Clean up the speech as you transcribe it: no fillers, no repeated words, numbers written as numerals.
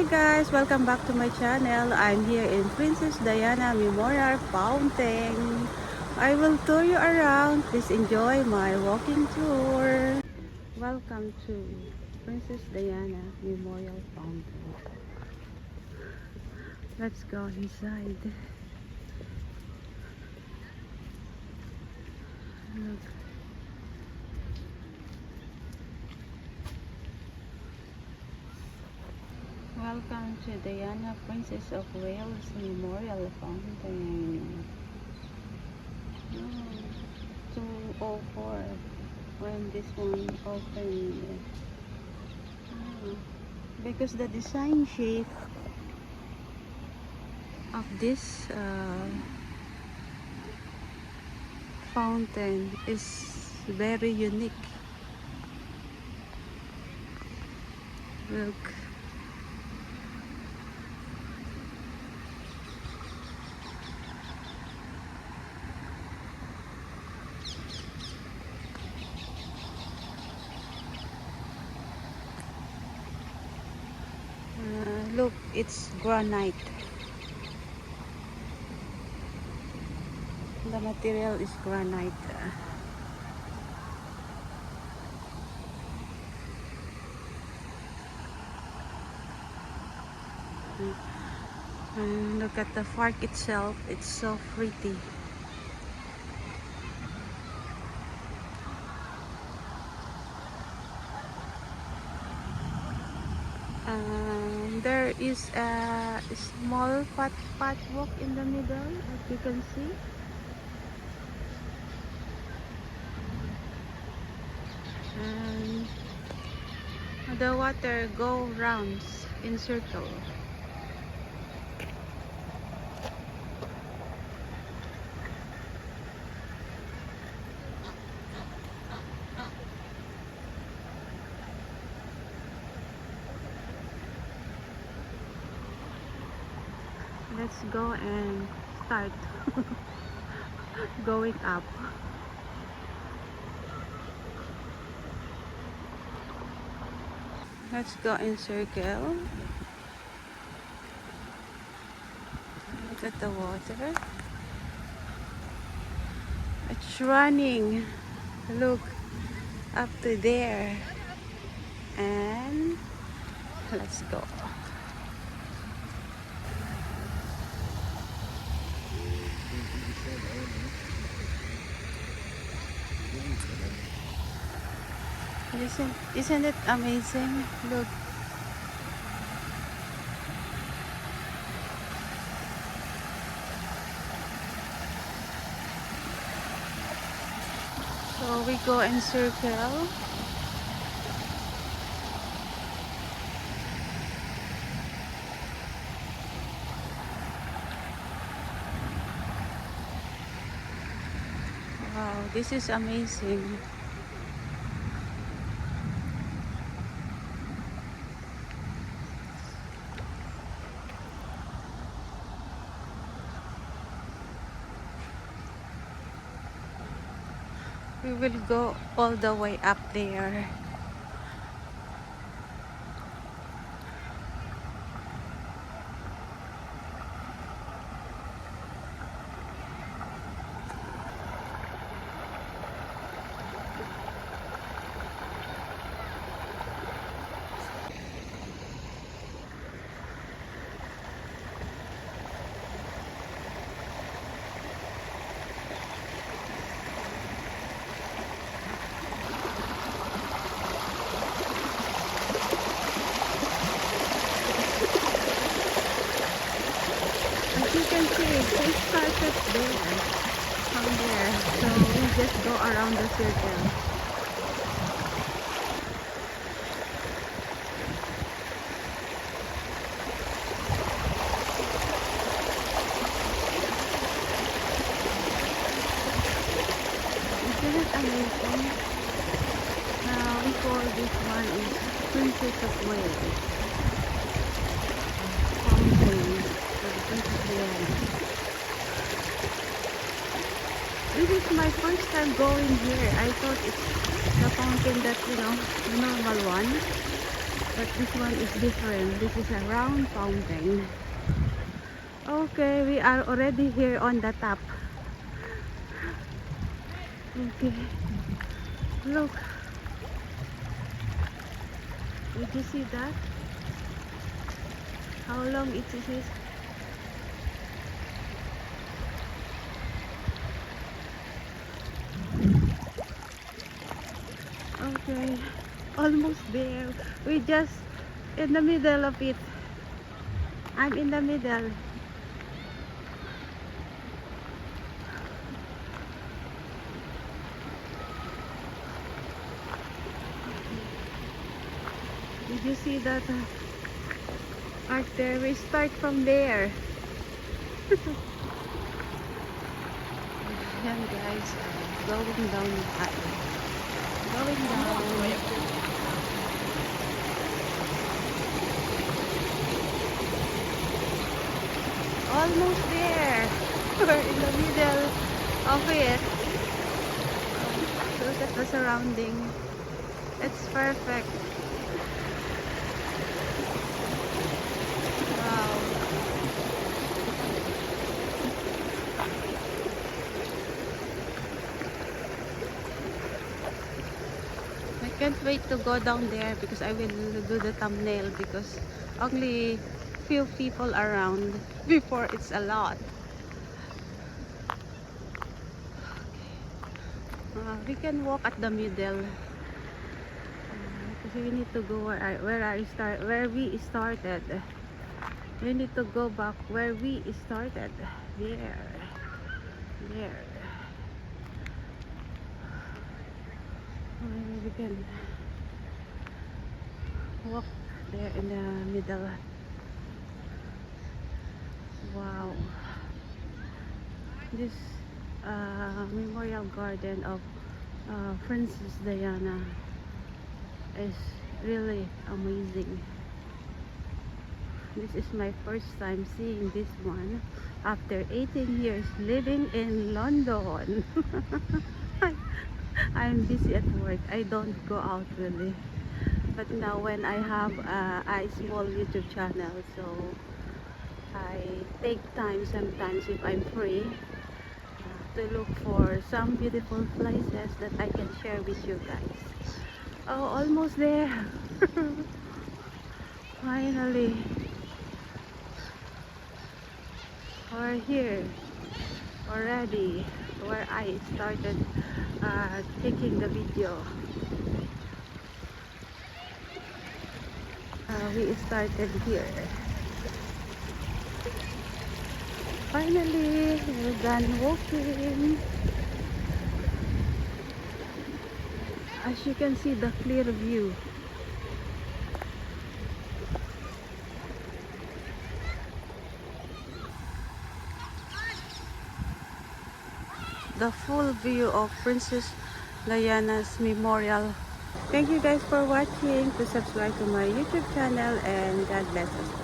Hi guys, welcome back to my channel. I'm here in Princess Diana Memorial Fountain. I will tour you around. Please enjoy my walking tour. Welcome to Princess Diana Memorial Fountain. Let's go inside. Look. Welcome to Diana, Princess of Wales Memorial Fountain. Oh, 204 when this one opened. Oh, because the design shape of this fountain is very unique. Look. Look, it's granite. The material is granite. And look at the park itself. It's so pretty. There is a small patchwork in the middle, as you can see. And the water go rounds in circle. Let's go and start going up. Let's go in circle. Look at the water. It's running. Look up to there. And let's go. Isn't it amazing? Look. So we go in circle. Wow, this is amazing. We will go all the way up there. As you can see, they started there, from there. So we just go around the circle. Isn't it amazing? We call this one is Princess of Wales Fountain of Princess Diana. This is my first time going here. I thought it's the fountain that, the normal one. But this one is different. This is a round fountain. Okay, we are already here on the top. Okay, look. Did you see that? How long it is? Okay, almost there. We just in the middle of it. I'm in the middle. Did you see that arc there? We start from there. Yan guys, going down the highway. Going down. Almost there. We're in the middle of it. Look at the surrounding. It's perfect. Wow. I can't wait to go down there because I will do the thumbnail because only few people around. Before it's a lot. We can walk at the middle because we need to go where we started. We need to go back where we started. There. We can walk there in the middle. Wow. This memorial garden of Princess Diana is really amazing. This is my first time seeing this one after 18 years living in London. I'm busy at work. I don't go out really. But now when I have a small YouTube channel, so I take time sometimes if I'm free to look for some beautiful places that I can share with you guys. Oh, almost there. Finally. We're here already where I started taking the video. We started here. Finally, we're done walking. As you can see, the clear view. The full view of Princess Diana's memorial. Thank you guys for watching. Please subscribe to my YouTube channel and God bless us.